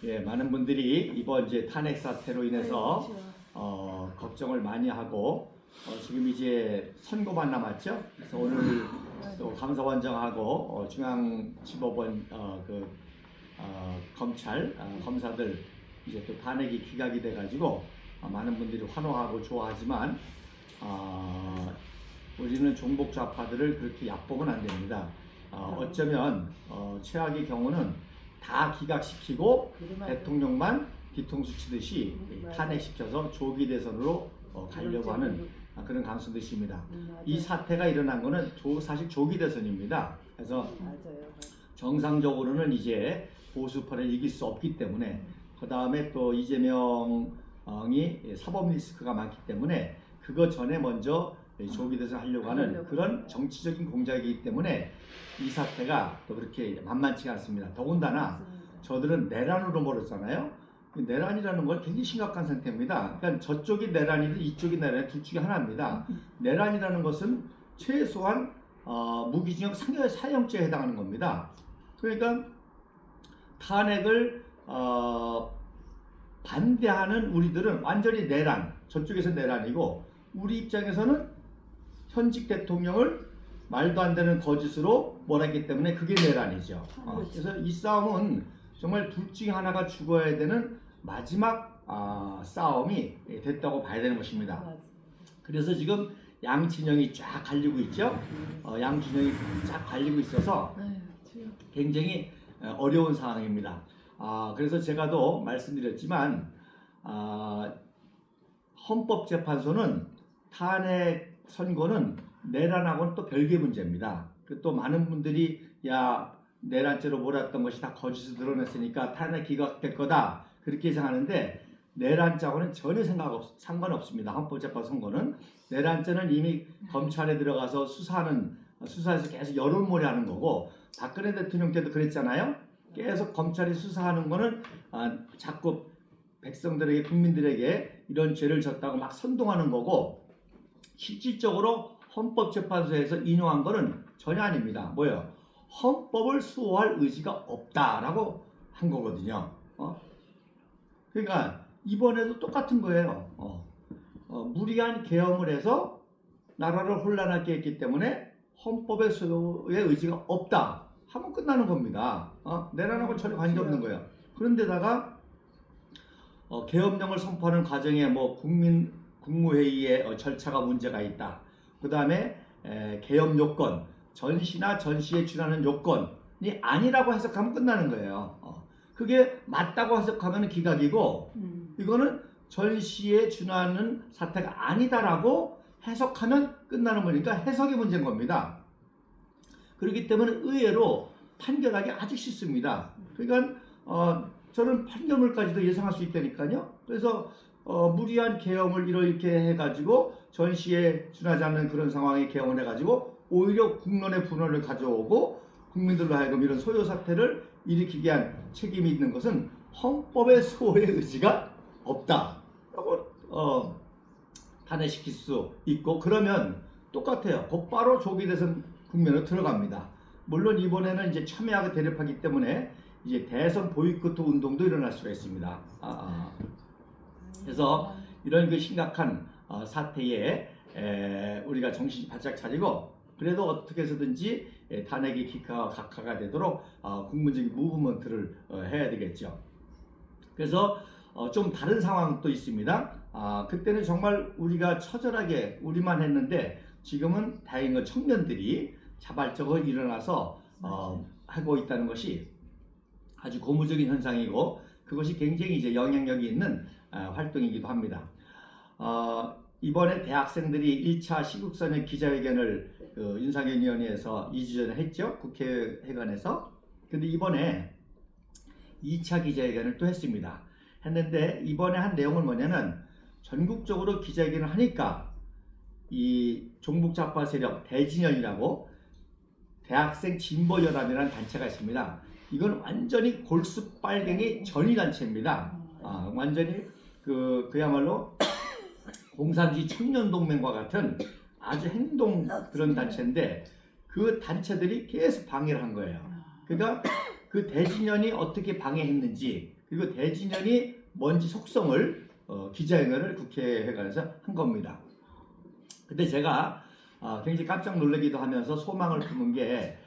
예, 많은 분들이 이번 이제 탄핵 사태로 인해서 걱정을 많이 하고 지금 이제 선고만 남았죠. 그래서 오늘 또 감사원장하고 중앙지법원 검찰 검사들 이제 또 탄핵이 기각이 돼가지고 많은 분들이 환호하고 좋아하지만 우리는 종북 좌파들을 그렇게 얕보면 안 됩니다. 어쩌면 최악의 경우는 다 기각시키고 대통령만 뒤통수 치듯이 탄핵시켜서 조기 대선으로 가려고 하는 그런 가능성도 있습니다. 이 사태가 일어난 것은 사실 조기 대선입니다. 그래서 정상적으로는 이제 보수파를 이길 수 없기 때문에 그 다음에 또 이재명이 사법 리스크가 많기 때문에 그거 전에 먼저 조기 대선 하려고 하는 그런 정치적인 공작이기 때문에 이 사태가 또 그렇게 만만치가 않습니다. 더군다나 저들은 내란으로 몰았잖아요. 내란이라는 건 굉장히 심각한 상태입니다. 그러니까 저쪽이 내란이든 이쪽이 내란이 둘 중에 하나입니다. 내란이라는 것은 최소한 무기징역 사형죄에 해당하는 겁니다. 그러니까 탄핵을 반대하는 우리들은 완전히 내란, 저쪽에서 내란이고 우리 입장에서는 현직 대통령을 말도 안 되는 거짓으로 몰았기 때문에 그게 내란이죠. 그래서 이 싸움은 정말 둘 중에 하나가 죽어야 되는 마지막 싸움이 됐다고 봐야 되는 것입니다. 그래서 지금 양진영이 쫙 갈리고 있죠. 양진영이 쫙 갈리고 있어서 굉장히 어려운 상황입니다. 그래서 제가 또 말씀드렸지만 헌법재판소는 탄핵 선고는 내란하고는 또 별개의 문제입니다. 또 많은 분들이 내란죄로 몰았던 것이 다 거짓을 드러냈으니까 탄핵 기각될 거다 그렇게 예상하는데 내란죄하고는 전혀 상관없습니다. 헌법재판소 선고는 내란죄는 이미 검찰에 들어가서 수사에서 계속 여론몰이하는 거고 박근혜 대통령 때도 그랬잖아요. 계속 검찰이 수사하는 거는 자꾸 백성들에게 국민들에게 이런 죄를 졌다고 막 선동하는 거고 실질적으로 헌법재판소에서 인용한 거는 전혀 아닙니다. 뭐예요? 헌법을 수호할 의지가 없다라고 한 거거든요. 그러니까 이번에도 똑같은 거예요. 무리한 계엄을 해서 나라를 혼란하게 했기 때문에 헌법의 수호의 의지가 없다 하면 끝나는 겁니다. 내란하고 전혀 관계없는 거예요. 그런데다가 계엄령을 선포하는 과정에 국무회의의 절차가 문제가 있다. 그 다음에 계엄 요건, 전시나 전시에 준하는 요건이 아니라고 해석하면 끝나는 거예요. 그게 맞다고 해석하면 기각이고 이거는 전시에 준하는 사태가 아니다라고 해석하면 끝나는 거니까 해석이 문제인 겁니다. 그렇기 때문에 의외로 판결하기 아주 쉽습니다. 그러니까 저는 판결문까지도 예상할 수 있다니까요. 그래서 무리한 계엄을 이렇게 해가지고 전시에 준하지 않는 그런 상황에 계엄을 해가지고 오히려 국론의 분열을 가져오고 국민들로 하여금 이런 소요 사태를 일으키게 한 책임이 있는 것은 헌법의 수호의 의지가 없다라고 탄핵시킬 수 있고 그러면 똑같아요. 곧바로 조기 대선 국면으로 들어갑니다. 물론 이번에는 이제 첨예하게 대립하기 때문에 이제 대선 보이콧 운동도 일어날 수가 있습니다. 그래서 이런 그 심각한 사태에 우리가 정신 바짝 차리고 그래도 어떻게 해서든지 탄핵이 각하가 되도록 국민적인 무브먼트를 해야 되겠죠. 그래서 좀 다른 상황도 있습니다. 그때는 정말 우리가 처절하게 우리만 했는데 지금은 다행인 건 청년들이 자발적으로 일어나서 하고 있다는 것이 아주 고무적인 현상이고 그것이 굉장히 이제 영향력이 있는 활동이기도 합니다. 이번에 대학생들이 1차 시국선언 기자회견을 윤상현 위원회에서 2주 전에 했죠. 국회회관에서. 근데 이번에 2차 기자회견을 또 했습니다. 했는데 이번에 한 내용은 뭐냐면 전국적으로 기자회견을 하니까 이 종북좌파 세력 대진연이라고 대학생 진보연합이라는 단체가 있습니다. 이건 완전히 골수빨갱이 전위단체입니다. 완전히 그야말로 공산주의 청년동맹과 같은 아주 행동 그런 단체인데 그 단체들이 계속 방해를 한 거예요. 그러니까 그 대진년이 어떻게 방해했는지 그리고 대진년이 뭔지 속성을 기자회견을 국회회관에서 한 겁니다. 근데 제가 굉장히 깜짝 놀라기도 하면서 소망을 품은 게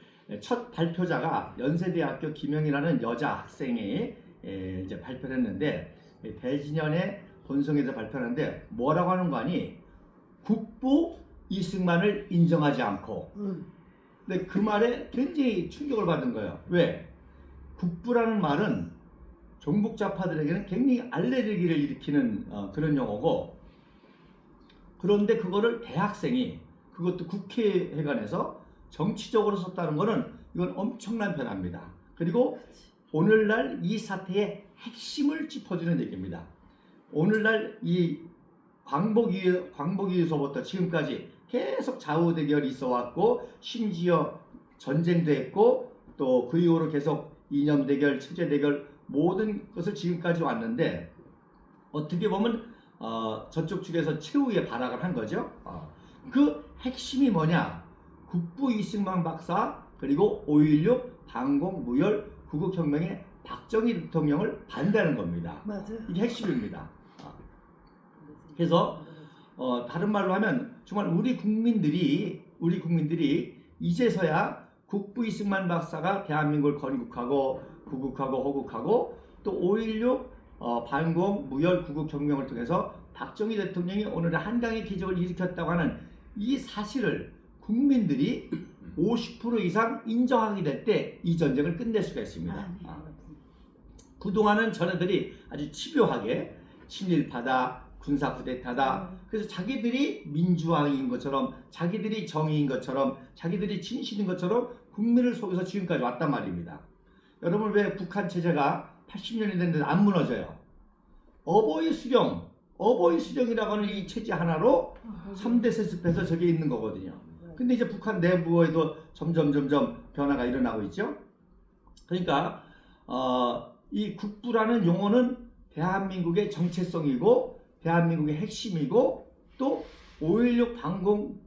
첫 발표자가 연세대학교 김영이라는 여자 학생이 이제 발표를 했는데 대진년의 본성에서 발표하는데 뭐라고 하는 거 아니? 국부 이승만을 인정하지 않고 근데 그 말에 굉장히 충격을 받은 거예요. 왜? 국부라는 말은 종북좌파들에게는 굉장히 알레르기를 일으키는 그런 용어고 그런데 그거를 대학생이 그것도 국회회관에서 정치적으로 썼다는 거는 이건 엄청난 변화입니다. 그리고 오늘날 이 사태의 핵심을 짚어주는 얘기입니다. 오늘날 이 광복이후서부터 지금까지 계속 좌우대결이 있어 왔고 심지어 전쟁도 했고 또 그 이후로 계속 이념대결, 체제대결 모든 것을 지금까지 왔는데 어떻게 보면 저쪽 측에서 최후의 발악을 한 거죠. 그 핵심이 뭐냐? 국부 이승만 박사 그리고 5.16 반공 무혈 구국혁명의 박정희 대통령을 반대하는 겁니다. 맞아요. 이게 핵심입니다. 그래서 다른 말로 하면 정말 우리 국민들이 이제서야 국부 이승만 박사가 대한민국을 건국하고 구국하고 호국하고 또 5.16 반공 무혈 구국혁명을 통해서 박정희 대통령이 오늘의 한강의 기적을 일으켰다고 하는 이 사실을 국민들이 50% 이상 인정하게 될 때 이 전쟁을 끝낼 수가 있습니다. 그동안은 전해들이 아주 집요하게 친일파다, 군사 쿠데타다. 그래서 자기들이 민주화인 것처럼, 자기들이 정의인 것처럼, 자기들이 진실인 것처럼 국민을 속여서 지금까지 왔단 말입니다. 여러분 왜 북한 체제가 80년이 됐는데 안 무너져요? 어버이 수령이라고 하는 이 체제 하나로 3대 세습해서 저게 있는 거거든요. 근데 이제 북한 내부에도 점점 변화가 일어나고 있죠. 그러니까 이 국부라는 용어는 대한민국의 정체성이고 대한민국의 핵심이고 또 5.16 반공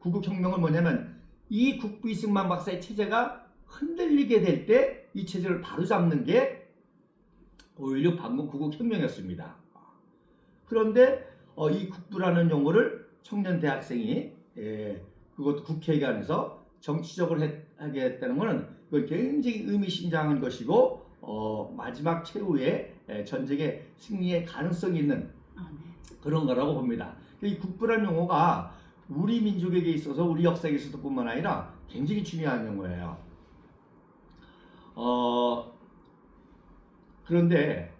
구국혁명은 뭐냐면 이 국부 이승만 박사의 체제가 흔들리게 될 때 이 체제를 바로잡는 게 5.16 반공 구국혁명이었습니다. 그런데 이 국부라는 용어를 청년 대학생이 그것도 국회의관에서 정치적으로 하게 했다는 것은 그건 굉장히 의미심장한 것이고 마지막 최후의 전쟁의 승리의 가능성이 있는 그런 거라고 봅니다. 이 국부라는 용어가 우리 민족에게 있어서 우리 역사에 있어서 뿐만 아니라 굉장히 중요한 용어예요. 그런데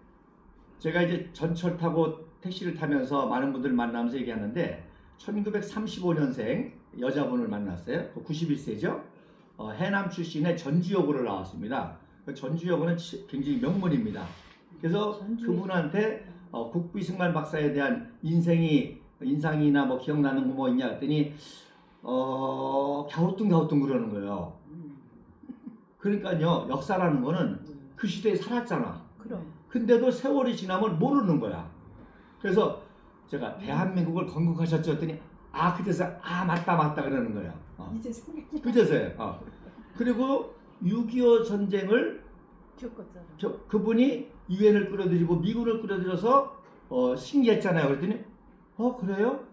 제가 이제 전철 타고 택시를 타면서 많은 분들 만나면서 얘기하는데 1935년생 여자분을 만났어요. 91세죠. 해남 출신의 전주여고를 나왔습니다. 전주여고는 굉장히 명문입니다. 그래서 그분한테 국부 이승만 박사에 대한 인상이나 뭐 기억나는 거 뭐 있냐 했더니 갸우뚱 그러는 거예요. 그러니까요 역사라는 거는 그 시대에 살았잖아. 근데도 세월이 지나면 모르는 거야. 그래서 제가 대한민국을 건국하셨죠 했더니 그때서 맞다 그러는 거예요. 이제 생각이 그제서요. 그리고 6.25 전쟁을 겪었잖아. 그분이 유엔을 끌어들이고 미군을 끌어들여서 승리했잖아요. 그랬더니 그래요?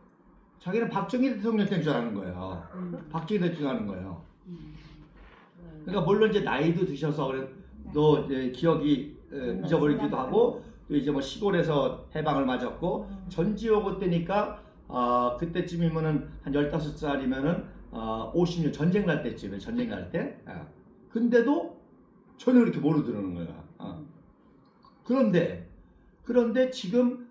자기는 박정희 대통령 된 줄 아는 거예요. 박정희 대통령 하는 거예요. 그러니까 물론 이제 나이도 드셔서 또 기억이 잊어버리기도 하고 또 이제 뭐 시골에서 해방을 맞았고 전지여고 때니까 그때쯤이면은 한 15살이면은 50년 전쟁 날 때쯤에 전쟁 날 때. 근데도 전혀 그렇게 모르더라는 거야. 그런데 지금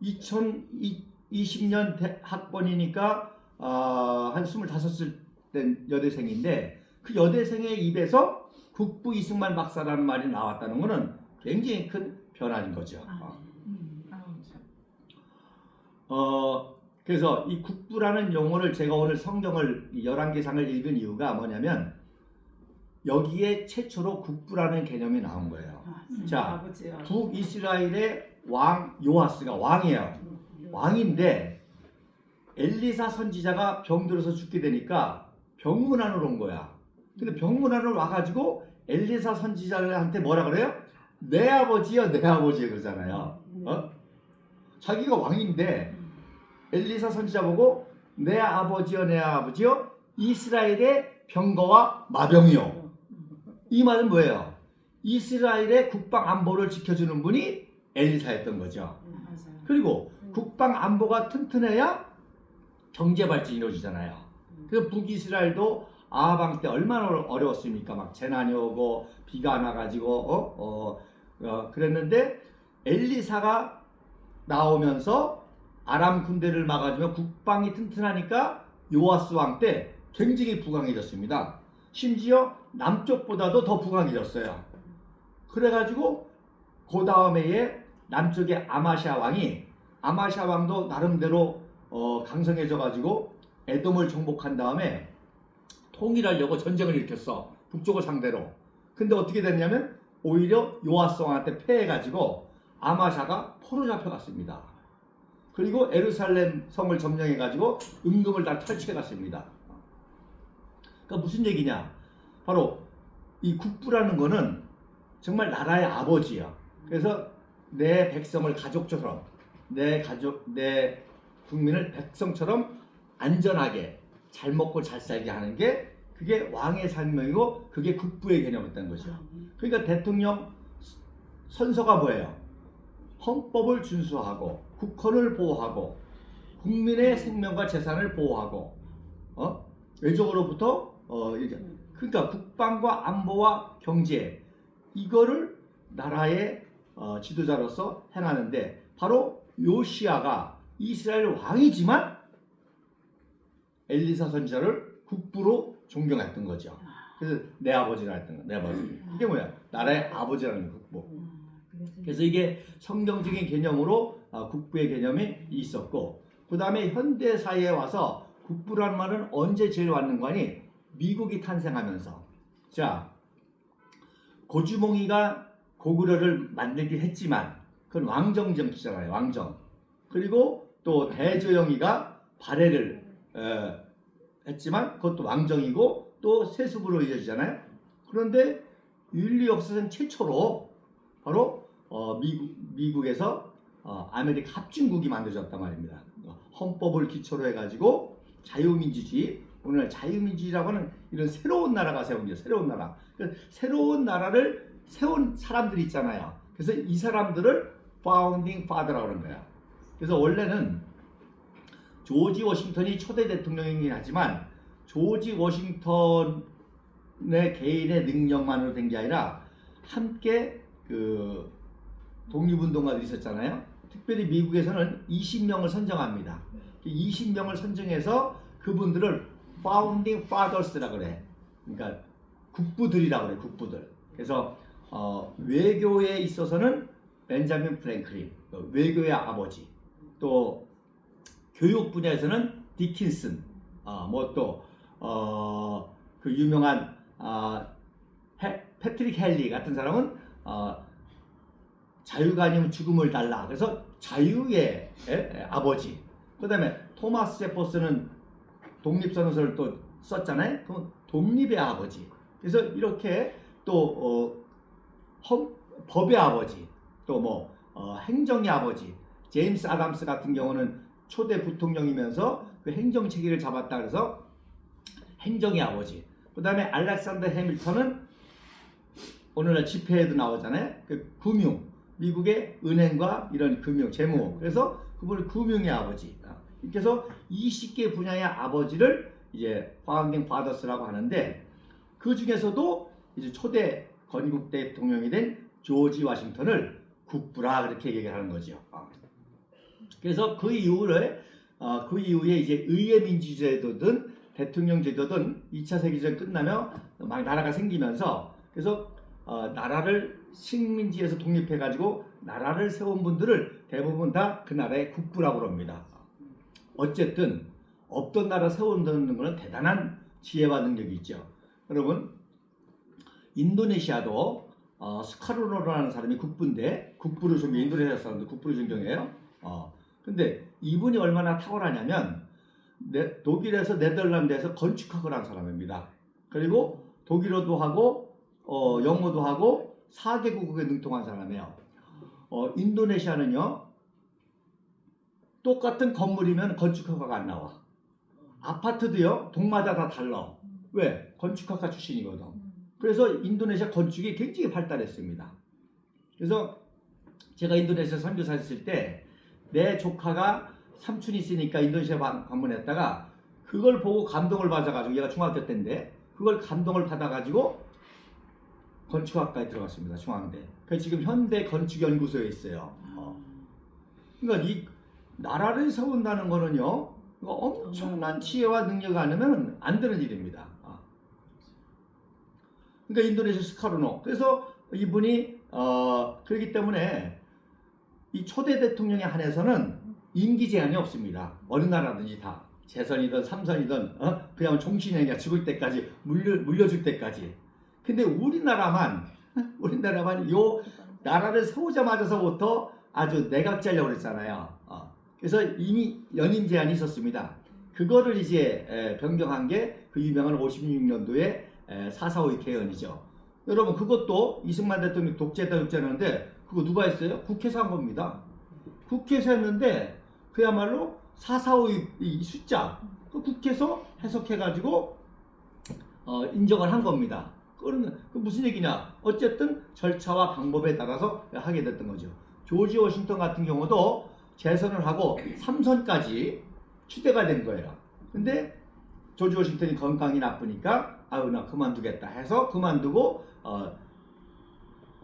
2020년 학번이니까 한 25살 된 여대생인데 그 여대생의 입에서 국부 이승만 박사라는 말이 나왔다는 것은 굉장히 큰 변화인 거죠. 그래서 이 국부라는 용어를 제가 오늘 성경을 11개상을 읽은 이유가 뭐냐면 여기에 최초로 국부라는 개념이 나온 거예요. 자, 북이스라엘의 왕 요아스가 왕이에요. 왕인데 엘리사 선지자가 병들어서 죽게 되니까 병문안으로 온 거야. 근데 병문안을 와가지고 엘리사 선지자한테 뭐라 그래요? 내 아버지요, 내 아버지요 그러잖아요. 자기가 왕인데 엘리사 선지자 보고 내 아버지요, 내 아버지요, 이스라엘의 병거와 마병이요. 이 말은 뭐예요? 이스라엘의 국방 안보를 지켜주는 분이 엘리사였던 거죠. 맞아요. 그리고 국방 안보가 튼튼해야 경제 발전이 이루어지잖아요. 그래서 북이스라엘도 아하방 때 얼마나 어려웠습니까? 막 재난이 오고 비가 안 와가지고 그랬는데 엘리사가 나오면서 아람 군대를 막아주며 국방이 튼튼하니까 요아스 왕 때 굉장히 부강해졌습니다. 심지어 남쪽보다도 더 부강해졌어요. 그래가지고 그 다음에 남쪽의 아마샤 왕도 나름대로 강성해져가지고 에돔을 정복한 다음에 통일하려고 전쟁을 일으켰어. 북쪽을 상대로. 근데 어떻게 됐냐면 오히려 요아스 왕한테 패해가지고 아마샤가 포로 잡혀갔습니다. 그리고 에루살렘 성을 점령해가지고 임금을 다 탈취해갔습니다. 그러니까 무슨 얘기냐? 바로 이 국부라는 거는 정말 나라의 아버지야. 그래서 내 백성을 가족처럼, 내 국민을 백성처럼 안전하게 잘 먹고 잘 살게 하는 게 그게 왕의 사명이고 그게 국부의 개념이었다는 거죠. 그러니까 대통령 선서가 뭐예요? 헌법을 준수하고 국헌을 보호하고 국민의 생명과 재산을 보호하고 외적으로부터 이렇게 그러니까 국방과 안보와 경제 이거를 나라의 지도자로서 행하는데 바로 요시야가 이스라엘 왕이지만 엘리사 선지자를 국부로 존경했던 거죠. 그래서 내 아버지라 했던 거. 내 아버지. 이게 뭐야? 나라의 아버지라는 국부. 그래서 이게 성경적인 개념으로 국부의 개념이 있었고 그 다음에 현대사회에 와서 국부라는 말은 언제 제일 왔는 거니? 미국이 탄생하면서 자 고주몽이가 고구려를 만들긴 했지만 그건 왕정 정치잖아요. 왕정. 그리고 또 대조영이가 발해를 했지만 그것도 왕정이고 또 세습으로 이어지잖아요. 그런데 인류 역사상 최초로 바로 미국에서 아메리카 합중국이 만들어졌단 말입니다. 헌법을 기초로 해가지고 자유민주주의, 오늘 자유민주주의라고 하는 이런 새로운 나라가 세운 거죠. 새로운 나라. 새로운 나라를 세운 사람들이 있잖아요. 그래서 이 사람들을 파운딩 파더라고 하는 거야. 그래서 원래는 조지 워싱턴이 초대 대통령이긴 하지만 조지 워싱턴의 개인의 능력만으로 된 게 아니라 함께 그 독립운동가들이 있었잖아요. 특별히 미국에서는 20명을 선정합니다. 20명을 선정해서 그분들을 파운딩 파더스라고 그래. 그러니까 국부들이라고 그래. 국부들. 그래서 외교에 있어서는 벤자민 프랭클린, 외교의 아버지. 또 교육 분야에서는 디킨슨, 그 유명한 패트릭 헨리 같은 사람은 자유가 아니면 죽음을 달라. 그래서 자유의 아버지. 그 다음에 토마스 제퍼슨은 독립선언서를 또 썼잖아요. 그럼 독립의 아버지. 그래서 이렇게 또 법의 아버지, 또 행정의 아버지. 제임스 아담스 같은 경우는 초대 부통령이면서 그 행정 체계를 잡았다 그래서 행정의 아버지. 그 다음에 알렉산더 해밀턴은 오늘날 집회에도 나오잖아요. 그 금융, 미국의 은행과 이런 금융, 재무. 그래서 그분을 금융의 아버지. 이렇게 해서 20개 분야의 아버지를 이제 파운딩 파더스라고 하는데 그 중에서도 이제 초대 건국 대통령이 된 조지 워싱턴을 국부라 그렇게 얘기하는 거죠. 그래서 그 이후에 이제 의회 민주제도든 대통령 제도든 2차 세계대전 끝나며 막 나라가 생기면서 그래서 나라를 식민지에서 독립해가지고 나라를 세운 분들을 대부분 다 그 나라의 국부라고 합니다. 어쨌든 없던 나라 세운다는 것은 대단한 지혜와 능력이 있죠. 여러분 인도네시아도 스카르노라는 사람이 국부인데 국부를 존경해. 인도네시아 사람들 국부를 존경해요. 근데 이분이 얼마나 탁월하냐면 독일에서 네덜란드에서 건축학을 한 사람입니다. 그리고 독일어도 하고 영어도 하고 4개국어에 능통한 사람이에요. 인도네시아는요, 똑같은 건물이면 건축허가가 안 나와. 아파트도요, 동마다 다 달라. 왜? 건축학과 출신이거든. 그래서 인도네시아 건축이 굉장히 발달했습니다. 그래서 제가 인도네시아 선교사 했을 때 내 조카가 삼촌이 있으니까 인도네시아 방문했다가 그걸 보고 감동을 받아가지고, 얘가 중학교 때인데 그걸 감동을 받아가지고 건축학과에 들어갔습니다. 중앙대. 그래서 지금 현대 건축연구소에 있어요. 그러니까 이 나라를 세운다는 거는요, 엄청난 지혜와 능력 아니면 안 되는 일입니다. 그러니까 인도네시아 스카르노. 그래서 이분이 그렇기 때문에 이 초대 대통령에 한해서는 임기 제한이 없습니다. 어느 나라든지 다 재선이든 삼선이든 그냥 종신형이야. 죽을 때까지 물려줄 때까지. 근데 우리나라만 요 나라를 세우자마자서부터 아주 내각제하려고 그랬잖아요. 그래서 이미 연임 제한이 있었습니다. 그거를 이제 변경한 게 그 유명한 56년도에 4.4.5 개헌이죠. 여러분, 그것도 이승만 대통령 독재하는데 그거 누가 했어요? 국회에서 한 겁니다. 국회에서 했는데 그야말로 4.4.5 이 숫자 그 국회에서 해석해가지고 인정을 한 겁니다. 그건 무슨 얘기냐? 어쨌든 절차와 방법에 따라서 하게 됐던 거죠. 조지 워싱턴 같은 경우도 재선을 하고 3선까지 추대가 된 거예요. 근데 조지 워싱턴이 건강이 나쁘니까 나 그만두겠다 해서 그만두고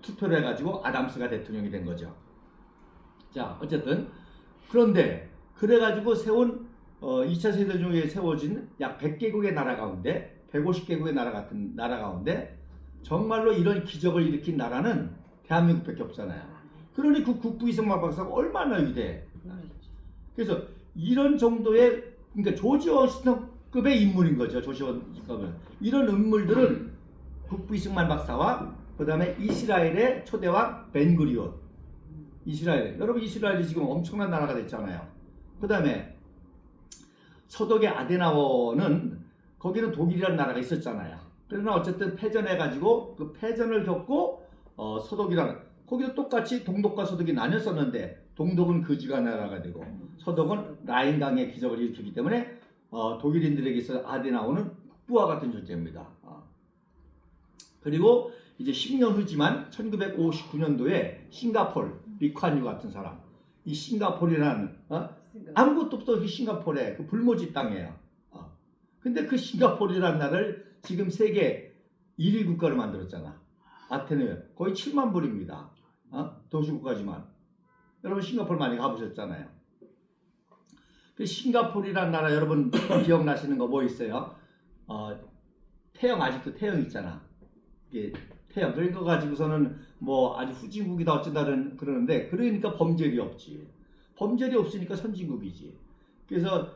투표를 해가지고 아담스가 대통령이 된 거죠. 자, 어쨌든 그런데 그래가지고 세운 2차 세대중에 세워진 약 100개국의 나라 가운데 150개국의 나라 가운데 정말로 이런 기적을 일으킨 나라는 대한민국밖에 없잖아요. 그러니 그 국부 이승만 박사가 얼마나 위대해. 그래서 이런 정도의, 그러니까 조지 워싱턴급의 인물인 거죠. 조지 워싱턴급은. 이런 인물들은 국부 이승만 박사와 그 다음에 이스라엘의 초대왕 벤구리온. 이스라엘. 여러분, 이스라엘이 지금 엄청난 나라가 됐잖아요. 그 다음에 서독의 아데나워는 거기는 독일이라는 나라가 있었잖아요. 그러나 어쨌든 패전해가지고 그 패전을 겪고 서독이라는, 거기도 똑같이 동독과 서독이 나뉘었었는데 동독은 거지가 나라가 되고 서독은 라인강의 기적을 일으키기 때문에 독일인들에게 있어서 아데나워는 국부와 같은 존재입니다. 그리고 이제 10년 후지만 1959년도에 싱가폴, 리콴유 같은 사람, 이 싱가폴이라는 아무것도 없어. 그 싱가폴에 그 불모지 땅이에요. 근데 그 싱가폴이라는 나라를 지금 세계 1위 국가로 만들었잖아. 아테네 거의 7만 불입니다. 도시국가지만. 여러분 싱가폴 많이 가보셨잖아요. 그 싱가폴이라는 나라 여러분 기억나시는 거 뭐 있어요? 태영, 아직도 태영 있잖아. 이게 태영. 그러니까 가지고서는 뭐 아주 후진국이다 어쩐다 그러는데, 그러니까 범죄율이 없지. 범죄율이 없으니까 선진국이지. 그래서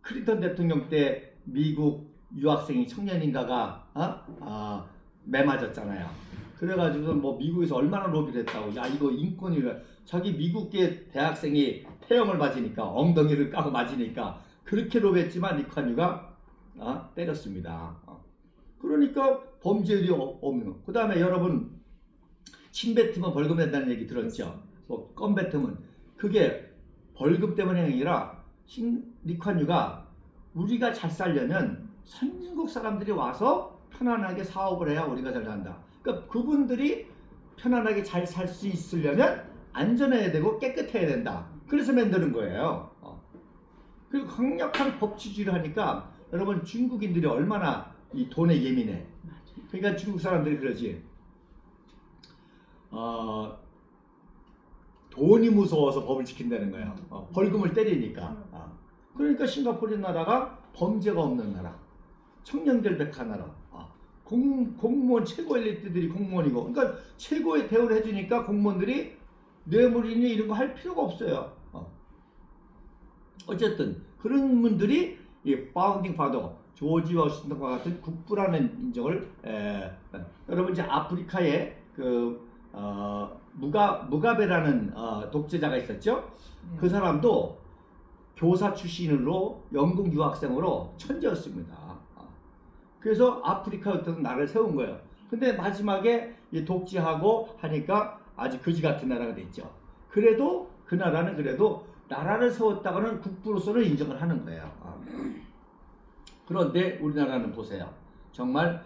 클린턴 대통령 때 미국 유학생이 청년인가가 매 맞았잖아요. 그래가지고 뭐 미국에서 얼마나 로비를 했다고. 야, 이거 인권이라. 자기 미국계 대학생이 태형을 맞으니까, 엉덩이를 까고 맞으니까 그렇게 로비했지만 리콴유가 때렸습니다. 그러니까 범죄율이 없는 거. 그 다음에 여러분 침 뱉으면 벌금 낸다는 얘기 들었죠? 뭐 껌 뱉으면. 그게 벌금 때문이 아니라 리콴유가 우리가 잘 살려면 선진국 사람들이 와서 편안하게 사업을 해야 우리가 잘 산다. 그러니까 그분들이 편안하게 잘 살 수 있으려면 안전해야 되고 깨끗해야 된다. 그래서 만드는 거예요. 그리고 강력한 법치주의를 하니까 여러분 중국인들이 얼마나 이 돈에 예민해. 그러니까 중국 사람들이 그러지. 돈이 무서워서 법을 지킨다는 거예요. 벌금을 때리니까. 그러니까 싱가포르 나라가 범죄가 없는 나라, 청년결백한 나라, 공무원 최고 엘리트들이 공무원이고, 그러니까 최고의 대우를 해주니까 공무원들이 뇌물이니 이런 거 할 필요가 없어요. 어쨌든 그런 분들이 이 파운딩 파더 조지 워싱턴과 같은 국부라는 인정을 여러분 이제 아프리카에 그 무가베라는 독재자가 있었죠. 그 사람도 교사 출신으로 영국 유학생으로 천재였습니다. 그래서 아프리카 어떤 나라를 세운 거예요. 근데 마지막에 이 독재하고 하니까 아주 거지 같은 나라가 됐죠. 그래도 그 나라는 그래도 나라를 세웠다가는 국부로서는 인정을 하는 거예요. 그런데 우리나라는 보세요. 정말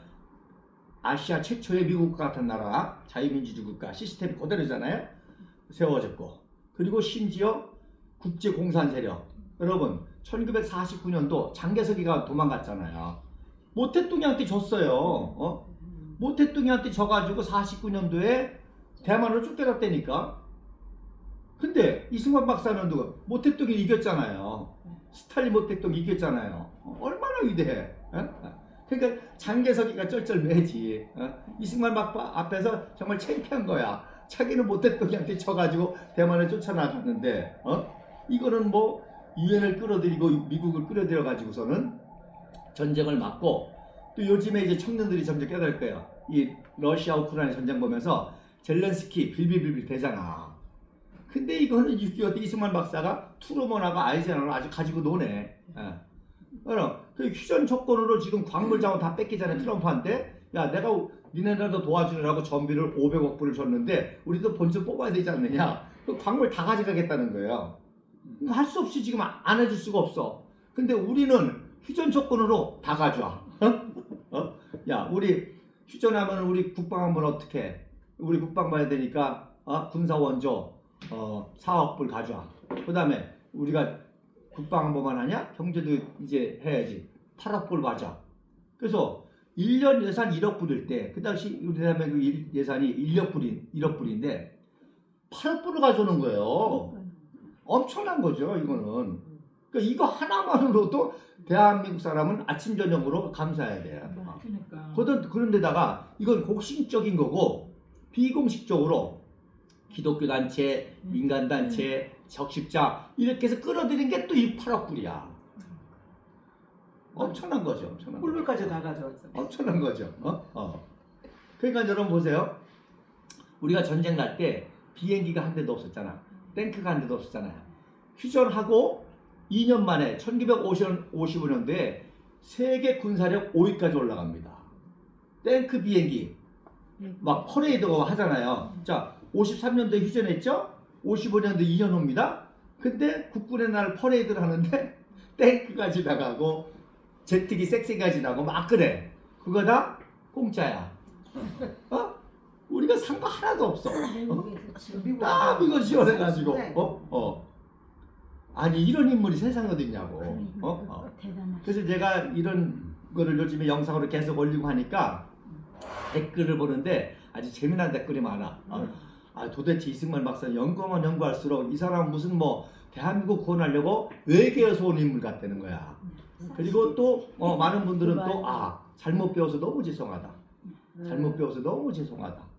아시아 최초의 미국 같은 나라, 자유민주주의 국가 시스템이 그대로잖아요. 세워졌고, 그리고 심지어 국제공산 세력. 여러분 1949년도 장개석이가 도망갔잖아요. 모태뚱이한테 졌어요. 모태뚱이한테 져가지고 49년도에 대만으로 쫓겨났다니까. 근데 이승만 박사는 누구? 모태뚱이 이겼잖아요. 스탈린 모태뚱이 이겼잖아요. 얼마나 위대해. 그러니까 장개석이가 쩔쩔매지. 이승만 박사 앞에서 정말 창피한 거야. 자기는 모태뚱이한테 져가지고 대만에 쫓아나갔는데 이거는 뭐 유엔을 끌어들이고 미국을 끌어들여 가지고서는 전쟁을 막고, 또 요즘에 이제 청년들이 점점 깨달을 거예요. 이 러시아 우크라이나 전쟁 보면서 젤렌스키 빌빌빌빌 되잖아. 근데 이거는 6.25 이승만 박사가 트루먼하고 아이젠하워를 아주 가지고 노네. 그 휴전 조건으로 지금 광물 자원 다 뺏기잖아요. 트럼프한테. 야, 내가 니네들도 도와주느라고 전비를 500억 불을 줬는데 우리도 본전 뽑아야 되지 않느냐. 그 광물 다 가져가겠다는 거예요. 할 수 없이 지금 안 해줄 수가 없어. 근데 우리는 휴전 조건으로 다 가져와. 야, 우리 휴전하면 우리 국방하면 어떻게 해? 우리 국방 봐야 되니까 군사 원조 4억 불 가져와. 그 다음에 우리가 국방 한 번만 하냐? 경제도 이제 해야지. 8억 불 가져. 그래서 1년 예산 1억 불일 때, 그 당시 우리 대한민국 예산이 1억 불인데 8억 불을 가져오는 거예요. 엄청난 거죠, 이거는. 그러니까 이거 하나만으로도 대한민국 사람은 아침 저녁으로 감사해야 돼요. 그러니까. 그런데다가 이건 공식적인 거고, 비공식적으로 기독교 단체, 민간 단체, 적십자 이렇게 해서 끌어들인 게 또 이 8억 불이야. 엄청난 거죠, 엄청난 거. 꿀물까지 다 가져왔어. 엄청난 거죠. 그러니까 여러분 보세요. 우리가 전쟁 날 때 비행기가 한 대도 없었잖아. 탱크가 한 대도 없었잖아요. 휴전하고 2년 만에 1955년도에 세계 군사력 5위까지 올라갑니다. 탱크 비행기 막 퍼레이드가 하잖아요. 자, 53년도에 휴전했죠? 55년도 2년 후입니다. 근데 국군의 날 퍼레이드를 하는데 탱크가 지나가고 제트기 섹시가 지나고 막 그래. 그거 다 공짜야. 우리가 산 거 하나도 없어. 다 미국 지원해가지고. 아니 이런 인물이 세상에 어디 있냐고. 그래서 제가 이런 거를 요즘에 영상으로 계속 올리고 하니까 댓글을 보는데 아주 재미난 댓글이 많아. 도대체 이승만 박사 연구하면 연구할수록 이 사람 무슨 뭐 대한민국 구원하려고 외계에서 온 인물 같다는 거야. 그리고 또 많은 분들은 또 잘못 배워서 너무 죄송하다. 잘못 배워서 너무 죄송하다.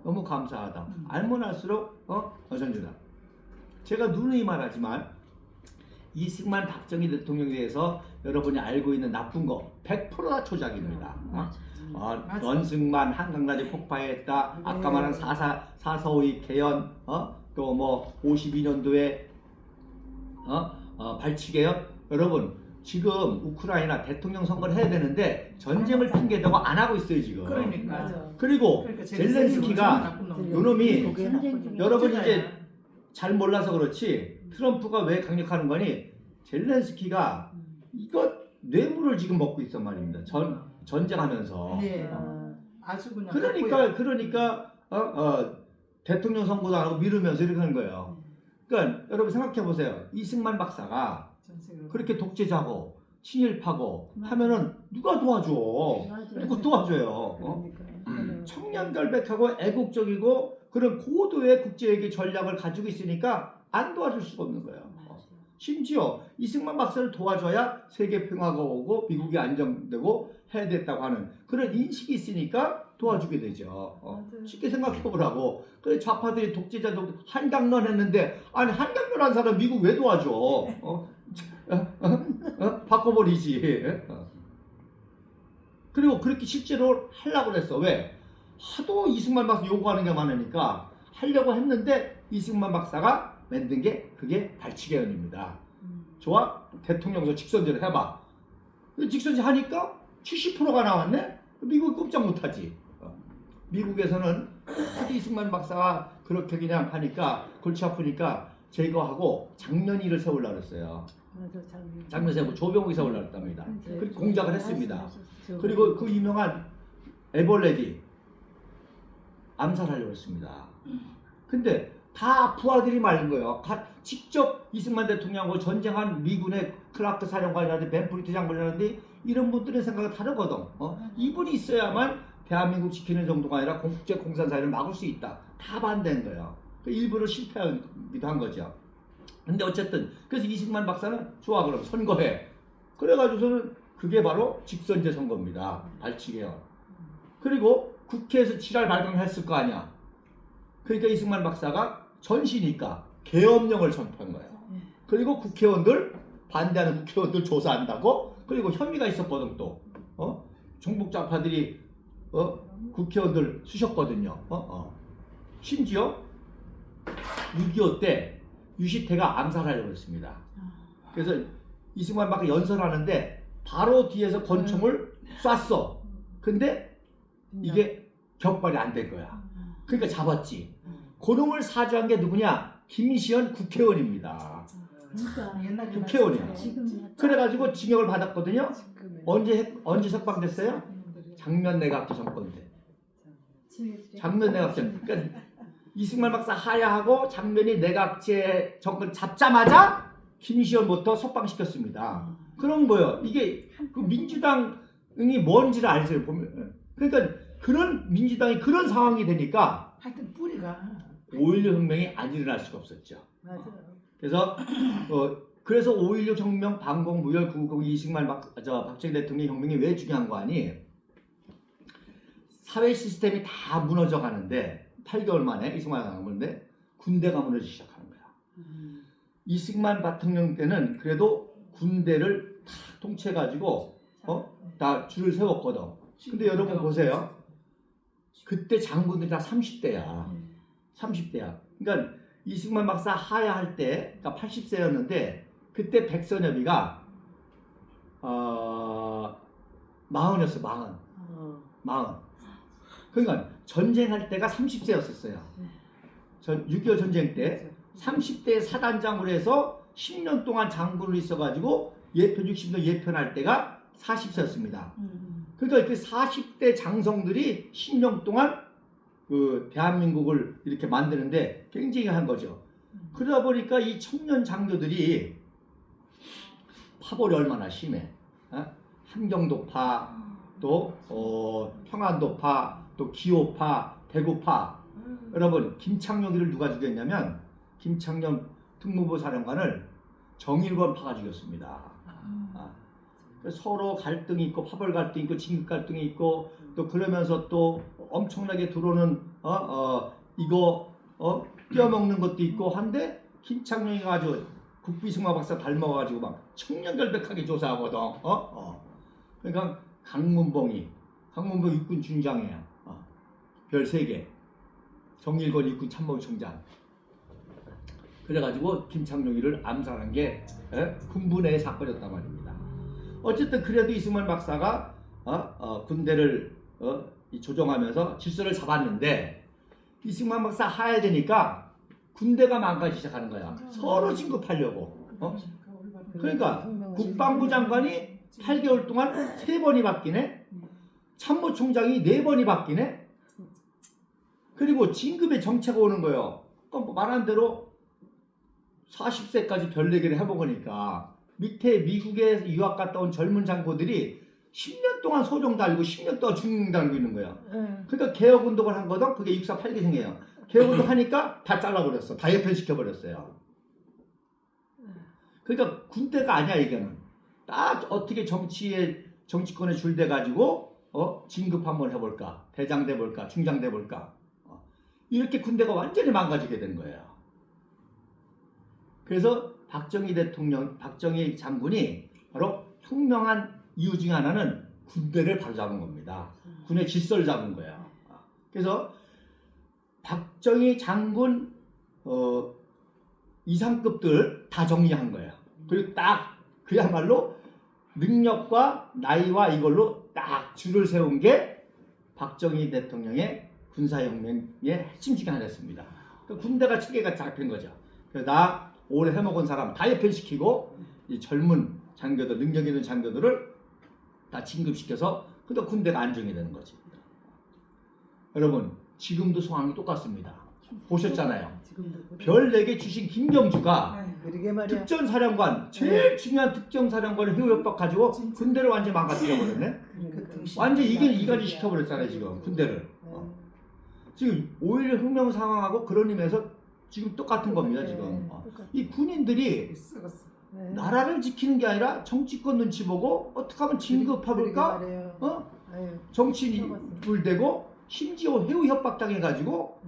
너무 감사하다. 알면 알수록 어선주다. 제가 누누이 말하지만 이승만 박정희 대통령에 대해서 여러분이 알고 있는 나쁜 거 100%다 조작입니다. 연승만 한강다리 폭파했다. 아까 말한 4.4.5 개헌, 또 뭐 52년도에 발치개헌. 여러분 지금 우크라이나 대통령 선거를 해야 되는데 전쟁을 핑계대고 안 하고 있어요 지금. 그러니까. 그리고 젤렌스키가 요놈이 여러분 이 이제 잘 몰라서 그렇지 트럼프가 왜 강력하는 거니? 젤렌스키가 이거 뇌물을 지금 먹고 있단 말입니다. 전쟁하면서. 네. 아주 그냥. 그러니까 대통령 선거도 안 하고 미루면서 이렇게 하는 거예요. 그러니까 여러분 생각해 보세요. 이승만 박사가 그렇게 독재자고 친일파고 하면은 누가 도와줘? 누가 도와줘요? 청렴결백하고 애국적이고 그런 고도의 국제외교 전략을 가지고 있으니까 안 도와줄 수가 없는 거예요. 심지어 이승만 박사를 도와줘야 세계 평화가 오고 미국이 안정되고 해야 됐다고 하는 그런 인식이 있으니까 도와주게 되죠. 쉽게 생각해 보라고. 그래 좌파들이 독재자도 한강론 했는데 아니 한강론 한 사람 미국 왜 도와줘? 바꿔버리지. 그리고 그렇게 실제로 하려고 그랬어. 왜? 하도 이승만 박사 요구하는 게 많으니까 하려고 했는데 이승만 박사가 만든 게 그게 발치개헌입니다. 좋아? 대통령도 직선제를 해봐. 직선제 하니까 70%가 나왔네? 미국이 꼼짝 못하지. 미국에서는 하도 이승만 박사가 그렇게 그냥 하니까 골치 아프니까 제거하고 장면이를 세우려고 그랬어요. 맞아, 장면 세우고 조병욱이 세우려고 했답니다. 네. 그 공작을 했습니다. 저- 그리고 그 유명한 에벌레디 암살하려고 했습니다. 근데 다 부하들이 말린 거예요. 직접 이승만 대통령하고 전쟁한 미군의 클라크 사령관이라든지 벤프리트 장군이라든지 이런 분들의 생각은 다르거든. 이분이 있어야만 대한민국 지키는 정도가 아니라 국제 공산사회를 막을 수 있다. 다 반대한 거예요. 일부러 실패하기도 한 거죠. 근데 어쨌든 그래서 이승만 박사는 좋아 그럼 선거해. 그래가지고서는 그게 바로 직선제 선거입니다. 발칙이에요. 그리고 국회에서 지랄 발광했을 거 아니야. 그러니까 이승만 박사가 전시니까 계엄령을 선포한 거예요. 그리고 국회의원들 반대하는 국회의원들 조사한다고. 그리고 혐의가 있었거든 또. 종북 좌파들이 국회의원들 쑤셨거든요. 심지어 6.25 때 유시태가 암살하려고 했습니다. 그래서 이승만 박사 연설하는데 바로 뒤에서 권총을 쐈어. 근데 이게 격발이 안 된 거야. 그러니까 잡았지. 그놈을 사주한 게 누구냐? 김시현 국회의원입니다. 그러니까 옛날에 국회의원이야. 지금 그래가지고 징역을 받았거든요. 언제 석방됐어요? 장면 내각제 정권 때. 장면 내각제. 그러니까 이승만 박사 하야하고 장면이 내각제 정권 잡자마자 김시현부터 석방시켰습니다. 그럼 뭐요? 이게 그 민주당이 뭔지를 알죠 보면. 그러니까 그런 민주당이 그런 상황이 되니까 하여튼 뿌리가 5.16 혁명이 안 일어날 수가 없었죠. 맞아요. 그래서 5.16 혁명, 반공, 무혈, 990 이승만 박정희 대통령 혁명이 왜 중요한 거 아니? 사회 시스템이 다 무너져 가는데 8개월 만에 이승만 나오는데 군대가 무너지기 시작하는 거야. 이승만 대통령 때는 그래도 군대를 다 통치해가지고 다 줄을 세웠거든. 근데 여러분 보세요. 그때 장군들이 다 30대야. 30대야. 그러니까 이승만 박사 하야할 때, 그러니까 80세였는데 그때 백선엽이가 40이었어. 40. 그러니까 전쟁할 때가 30세였었어요. 6.25 전쟁 때 30대 사단장으로 해서 10년 동안 장군을 있어가지고 예편 60년 예편할 때가 40세였습니다. 그러니까 그 40대 장성들이 10년 동안 그 대한민국을 이렇게 만드는데 굉장히 한 거죠. 그러다 보니까 이 청년 장교들이 파벌이 얼마나 심해. 함경도파, 또 평안도파, 또 기호파, 대구파. 여러분 김창룡이를 누가 죽였냐면 김창룡 특무부 사령관을 정일권 파가 죽였습니다. 서로 갈등이 있고 파벌 갈등이 있고 진급 갈등이 있고 또 그러면서 또 엄청나게 들어오는 이거 뛰어먹는 것도 있고 한데 김창룡이 아주 국비승마 박사 닮아가지고 막 청렴결백하게 조사하거든. 그러니까 강문봉이 육군 중장이야. 별 3개. 정일권 육군 참모총장. 그래가지고 김창룡이를 암살한 게 군부내의 사건이었단 말입니다. 어쨌든 그래도 이승만 박사가 군대를 조정하면서 질서를 잡았는데 이승만 박사 하야 되니까 군대가 망가지기 시작하는 거야. 서로 진급하려고. 그러니까 국방부 장관이 8개월 동안 3번이 바뀌네. 참모총장이 4번이 바뀌네. 그리고 진급의 정체가 오는 거예요. 그러니까 말한 대로 40세까지 별 4개를 해먹으니까 밑에 미국에 유학 갔다 온 젊은 장교들이 10년 동안 소종 달고 10년 동안 중령 달고 있는 거예요. 그러니까 개혁운동을 한 거든 그게 64, 8기생이에요. 개혁운동 하니까 다 잘라버렸어. 다 예편시켜버렸어요. 그러니까 군대가 아니야 이게는. 딱 어떻게 정치권에 줄대가지고 진급 한번 해볼까. 대장 돼볼까. 중장 돼볼까. 이렇게 군대가 완전히 망가지게 된 거예요. 그래서 박정희 장군이 바로 혁명한 이유 중에 하나는 군대를 바로잡은 겁니다. 군의 질서를 잡은 거예요. 그래서 박정희 장군 이상급들 다 정리한 거예요. 그리고 딱 그야말로 능력과 나이와 이걸로 딱 줄을 세운 게 박정희 대통령의 군사혁명의 핵심 중에 하나였습니다. 그 군대가 체계가 잡힌 거죠. 그래서 나 오래 해먹은 사람 다 예편시키고 이 젊은 장교들, 능력 있는 장교들을 다 진급시켜서 그러니까 군대가 안정이 되는 거지. 여러분 지금도 상황이 똑같습니다. 보셨잖아요. 지금도 그래. 별 4개 주신 김경주가 아유, 그러게 말이야. 특전사령관, 제일 중요한 특전사령관을 효협박 가지고 진짜. 군대를 완전히 망가뜨려버렸네. 그러니까. 완전 이간이 시켜버렸잖아요 지금 군대를. 지금 오히려 혁명 상황하고 그런 의미에서 지금 똑같은 겁니다 지금. 이 군인들이 썩었어. 네. 나라를 지키는 게 아니라 정치권 눈치 보고 어떻게 하면 진급해볼까? 어? 정치 불대고 심지어 해우 협박당해 가지고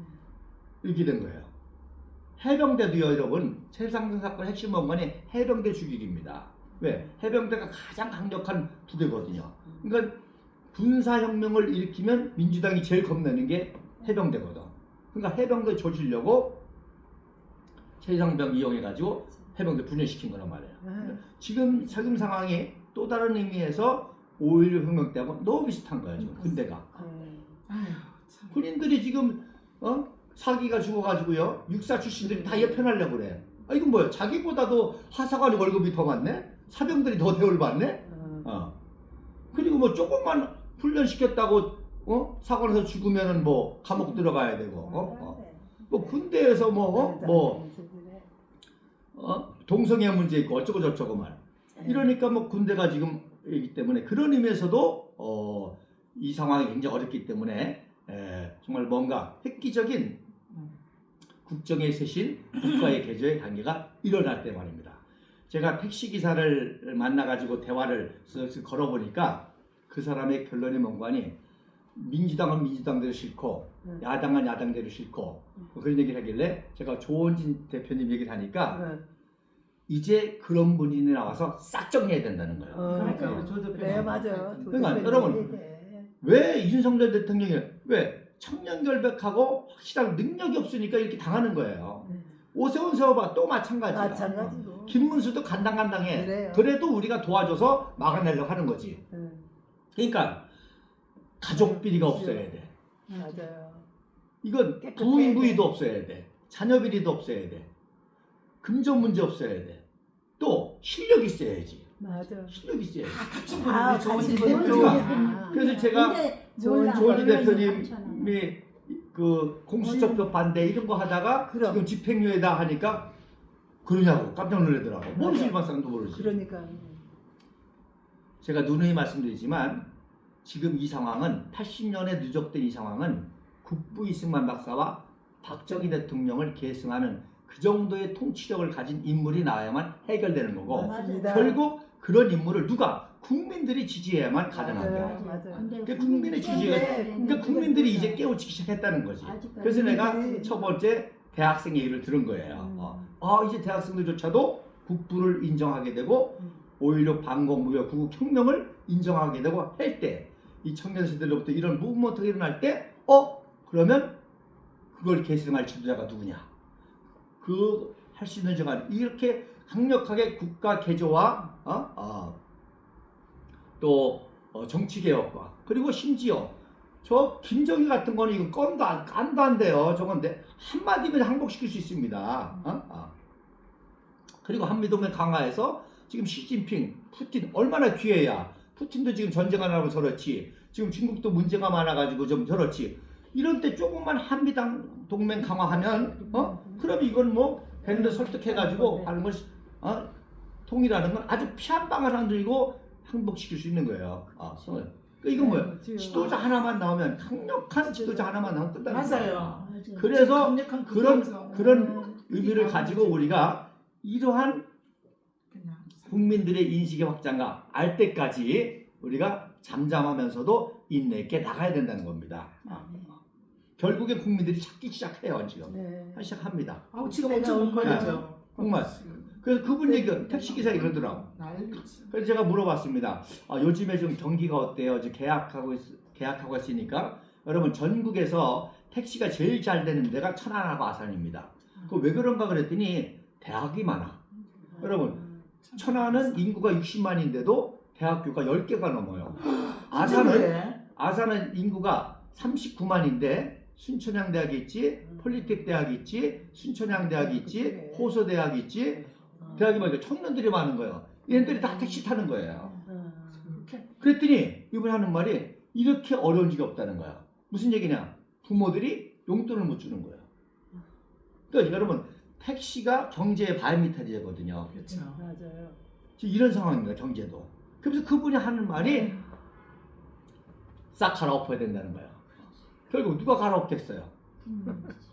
이렇게 된 거예요. 해병대도요 여러분 세상 사건 핵심 원관이 해병대 주기입니다. 왜? 해병대가 가장 강력한 부대거든요. 그러니까 군사혁명을 일으키면 민주당이 제일 겁내는 게 해병대거든. 그러니까 해병대 조지려고 최상병 이용해가지고 해병대 분열시킨 거란 말이에요. 지금 상황이 또 다른 의미에서 5.16 혁명 때하고 너무 비슷한 거예요 지금 군대가. 아유, 참. 군인들이 지금 사기가 죽어가지고요 육사 출신들이 다 예편하려고 그래. 아 이건 뭐야? 자기보다도 하사관이 월급이 더 많네? 사병들이 더 대우를 받네? 그리고 뭐 조금만 훈련시켰다고 사관에서 죽으면은 뭐 감옥 들어가야 되고 뭐 군대에서 동성애 문제 있고 어쩌고 저쩌고 말 이러니까 뭐 군대가 지금 이기 때문에 그런 의미에서도 이 상황이 굉장히 어렵기 때문에 정말 뭔가 획기적인 국정의 쇄신, 국가의 개조의 단계가 일어날 때 말입니다. 제가 택시기사를 만나가지고 대화를 걸어보니까 그 사람의 결론이 뭔가니 민주당은 민주당대로 싫고 야당은 야당대로 싫고 그런 얘기를 하길래 제가 조원진 대표님 얘기를 하니까 이제 그런 분이 나와서 싹 정리해야 된다는 거예요. 그러니까 우리 조 대표. 네 맞아. 그러니까 여러분 왜 윤석열 대통령이 왜 청년 결백하고 확실한 능력이 없으니까 이렇게 당하는 거예요. 오세훈 세워봐 또 마찬가지야. 마찬가지고. 김문수도 간당간당해. 그래요. 그래도 우리가 도와줘서 막아내려고 하는 거지. 그러니까 가족 비리가 없어야 돼. 맞아요. 이건 깨끗해야 부인 돼. 부위도 없어야 돼. 자녀 비리도 없어야 돼. 금전 문제 없어야 돼. 또 실력 있어야지. 맞아. 실력 있어야지. 같이 아, 보는 같이 좋은 보는 거야. 그래서 제가 좋은 조원진 좋은 대표님이 그 공수처법 반대 이런 거 하다가 그럼. 지금 집행유예다 하니까 그러냐고 깜짝 놀라더라고. 모르지 일반 사람도 모르지. 그러니까. 제가 누누이 말씀드리지만 지금 이 상황은 80년에 누적된 이 상황은 국부 이승만 박사와 박정희 대통령을 계승하는 그 정도의 통치력을 가진 인물이 나와야만 해결되는 거고 맞습니다. 결국 그런 인물을 누가 국민들이 지지해야만 가능한 거예요. 맞아요. 그러니까 국민의 지지가 그러니까 국민들이 이제 깨우치기 시작했다는 거지. 그래서 내가 첫 번째 대학생 얘기를 들은 거예요. 이제 대학생들조차도 국부를 인정하게 되고 5.16 반공무역 구국혁명을 인정하게 되고 할 때 이 청년 세대로부터 이런 무브먼트가 일어날 때 그러면 그걸 계승할 지도자가 누구냐? 그 할 수 있는 자가 이렇게 강력하게 국가 개조와 또 정치 개혁과 그리고 심지어 저 김정일 같은 거는 이거 깐도 안 돼요. 저건 한마디면 항복시킬 수 있습니다. 그리고 한미동맹 강화해서 지금 시진핑, 푸틴 얼마나 기회야. 푸틴도 지금 전쟁 안 하고 저렇지. 지금 중국도 문제가 많아가지고 좀 저렇지. 이런 때 조금만 한미당 동맹 강화하면 그럼 이건 뭐 밴드 설득해가지고 하는 걸 통일하는 건 아주 피한방을 안 들고 항복시킬 수 있는 거예요. 그러니까 이건 뭐예요? 지도자 하나만 나오면 강력한 지도자 하나만 나오면 끝나는 거예요. 맞아요. 그래서 강력한 그런 의미를 가지고 우리가 이러한 그냥 국민들의 인식의 확장과 알 때까지 우리가 잠잠하면서도 인내 있게 나가야 된다는 겁니다. 결국에 국민들이 찾기 시작해요 지금. 시작합니다. 지금 엄청 걸리죠. 정말. 그래서 그분 얘기 택시기사 이러더라고. 난리지. 그래서 제가 물어봤습니다. 요즘에 좀 경기가 어때요? 지금 계약하고 있으니까 여러분 전국에서 택시가 제일 잘 되는 데가 천안하고 아산입니다. 그 왜 그런가 그랬더니 대학이 많아. 여러분 천안은 인구가 60만인데도 대학교가 10개가 넘어요. 아산은 인구가 39만인데 순천향대학이 있지, 폴리텍 대학이 있지, 순천향대학이 있지, 그쪽에. 호서대학이 있지. 대학이 뭐니까 청년들이 많은 거예요. 얘네들이 다 택시 타는 거예요. 그렇게 그랬더니 이분이 하는 말이 이렇게 어려운 일이 없다는 거야. 무슨 얘기냐? 부모들이 용돈을 못 주는 거예요. 그러니까 여러분 택시가 경제의 발밑이거든요. 그렇죠. 맞아요. 지금 이런 상황입니다. 경제도. 그래서 그분이 하는 말이 싹 갈아엎어야 된다는 거예요. 결국 누가 갈아엎겠어요?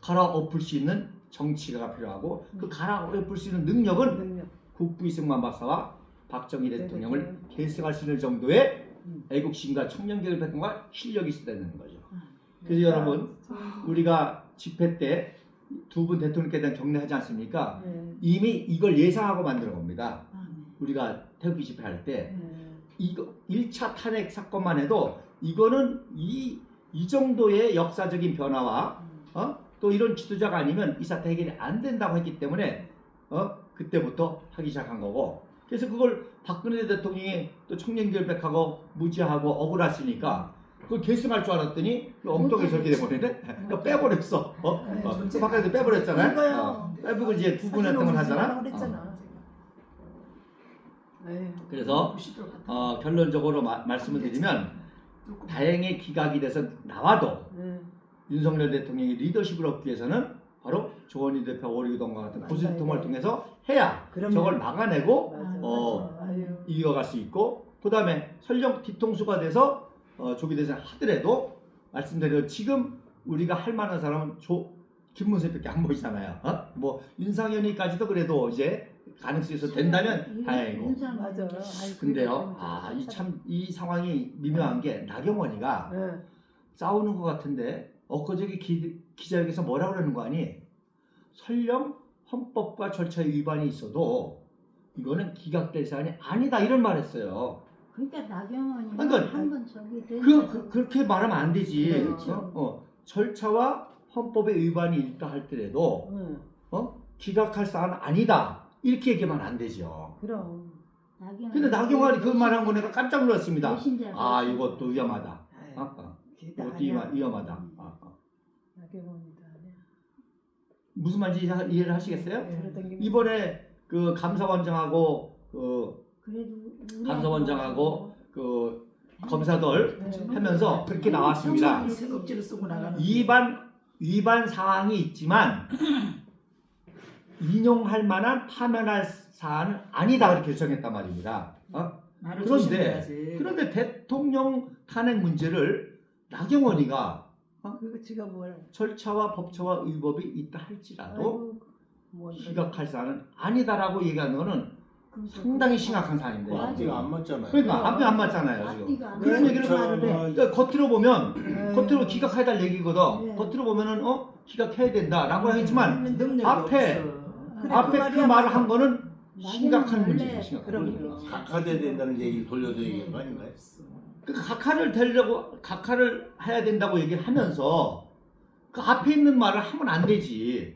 갈아엎을 수 있는 정치가 필요하고 그 갈아엎을 수 있는 능력은 능력. 국부 이승만 박사와 박정희 네, 대통령을 네. 계승할 수 있는 정도의 음. 애국심과 청년교육 백과 실력이 있어야 되는 거죠. 그래서 그러니까 여러분 우리가 집회 때 두 분 대통령께 대한 격려하지 않습니까? 네. 이미 이걸 예상하고 만들어 겁니다. 아, 네. 우리가 태극기 집회할 때 네. 이거 1차 탄핵 사건만 해도 이거는 이 정도의 역사적인 변화와 또 이런 지도자가 아니면 이 사태 해결이 안 된다고 했기 때문에 그때부터 하기 시작한 거고 그래서 그걸 박근혜 대통령이 또 청년결백하고 무지하고 억울하시니까 그걸 계승할 줄 알았더니 엉뚱하게 저렇게 돼버리네. 그러니까 빼버렸어. 그 박근혜도 빼버렸잖아요. 그러니까요. 빼버리고 이제 두 분 했던 걸 하잖아. 그랬잖아. 에휴. 그래서 결론적으로 말씀을 드리면 다행히 기각이 돼서 나와도 네. 윤석열 대통령이 리더십을 얻기 위해서는 바로 조원희 대표 오리우동과 같은 고수통을 통해서 해야 그럼요. 저걸 막아내고 맞아. 아유. 이어갈 수 있고 그 다음에 설령 뒤통수가 돼서 조기 대선 하더라도 말씀드린 지금 우리가 할 만한 사람은 김문수밖에 안 보이잖아요. 뭐 윤상현이까지도 그래도 이제 가능성이 있어 된다면 다행이고. 맞아. 근데요, 이 상황이 미묘한 게 나경원이가 네. 싸우는 것 같은데 엊그저께 기자회견에서 뭐라 그러는 거 아니? 설령 헌법과 절차의 위반이 있어도 이거는 기각될 사안이 아니다 이런 말했어요. 그러니까 나경원이 그러니까 한번 저기 그렇게 말하면 안 되지. 그렇죠. 절차와 헌법의 위반이 있다 할더라도 응. 기각할 사안은 아니다 이렇게 얘기하면 안 되죠. 그럼. 근데 나경원이 그 말한 거 내가 깜짝 놀랐습니다. 배신자. 아 이것도 위험하다. 그게 이것도 아니야. 위험하다. 나경원이다. 아니야. 무슨 말인지 이해를 하시겠어요? 네. 이번에 그 감사원장하고 그래도 감사원장하고 그 검사들 네. 하면서 그렇게 나왔습니다. 세급지를 쓰고 나가는 위반 사항이 있지만 인용할 만한 파면할 사안은 아니다 이렇게 결정했단 말입니다. 말을 그런데 조심해야지. 대통령 탄핵 문제를 나경원이가 그거 지가 뭘? 절차와 법차와 위법이 있다 할지라도 아이고, 뭐 기각할 사안은 아니다라고 얘기하는 거는 상당히 심각한 사안인데. 앞뒤가 안 맞잖아요. 그러니까 앞이 안 맞잖아요 지금. 앞뒤가 그런 네. 얘기를 말을 해. 그러니까 겉으로 보면 네. 겉으로 기각해달 얘기거든. 네. 겉으로 보면은 기각해야 된다라고 하지만 능력이 앞에 없어. 그래, 앞에 그 그 말이야, 말을 맞아. 한 거는 나경원 심각한 원래 문제죠. 심각한 그럼요. 문제. 각하돼야 된다는 얘기를 돌려서 얘기한 거 아닌가요? 그 각하를 해야 된다고 얘기를 하면서 그 앞에 있는 말을 하면 안 되지.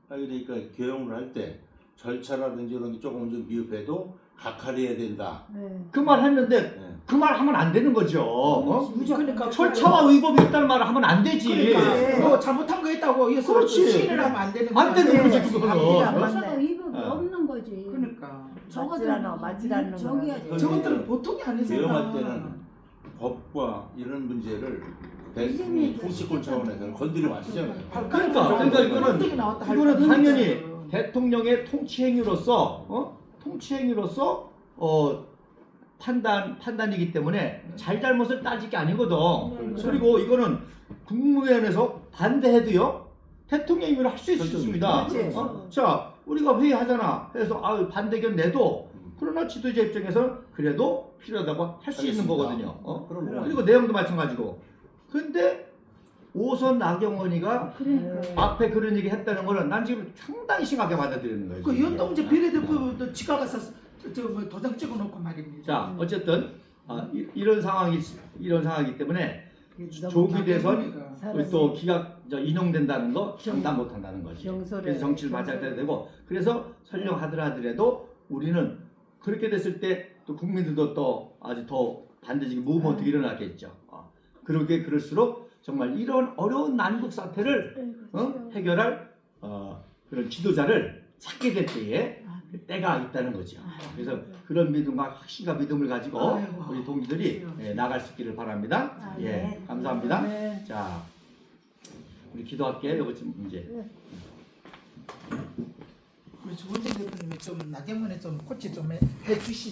그러니까 교육을 할 때 절차라든지 이런 게 조금 좀 미흡해도 각하를 해야 된다. 네. 그 말 했는데 네. 그 말 하면 안 되는 거죠. 그러니까 절차와 위법이 있다는 말을 하면 안 되지. 그러니까 너 잘못한 거 있다고 이거 그렇지. 시인을 하면 안 되는 안 되는 거지. 거지, 그거는. 앞뒤가 안 절차가 맞네. 위법이 어. 없는 거지. 그러니까 맞지라는 저기야 거야. 저것들은 보통이 아니잖아. 교육할 때는 법과 이런 문제를 이재명이 통치권 차원에서 건드리면 안 되잖아요. 그러니까 이거는 당연히 대통령의 통치 행위로서 판단이기 때문에 잘잘못을 따질 게 아니거든. 그리고 이거는 국무위원회에서 반대해도요 대통령이 할 수 있습니다. 그렇지. 자 우리가 회의하잖아. 그래서 반대견 내도 그러나 지도자 입장에서는 그래도 필요하다고 할 수 있는 거거든요. 그럼 그리고 내용도 마찬가지고. 근데 오선 나경원이가 그러니까. 앞에 그런 얘기 했다는 거는 난 지금 상당히 심하게 받아들이는 거예요. 그 지금. 연동제 비례대표도 지가 가서 도장 찍어놓고 말입니다. 자 어쨌든 이런 상황이기 때문에 조기 대선 또 인용된다는 거 장담 못한다는 거지. 그래서 정치를 맞아야 되고 그래서 설령 하더라도 우리는 그렇게 됐을 때 또 국민들도 또 아주 더 반대적인 무브먼트가 일어나겠죠. 그럴수록 정말 이런 어려운 난국 사태를 해결할 그런 지도자를 찾게 될 때에 그 때가 있다는 거죠. 그래서 그런 믿음과 확신과 믿음을 가지고 아이고. 우리 동지들이 그렇죠. 나갈 수 있기를 바랍니다. 아, 예, 네. 감사합니다. 네. 자, 우리 기도할게요. 이거 지금 이제 우리 조원진 대표님이 좀 나경원에 좀 코치 좀 해주시.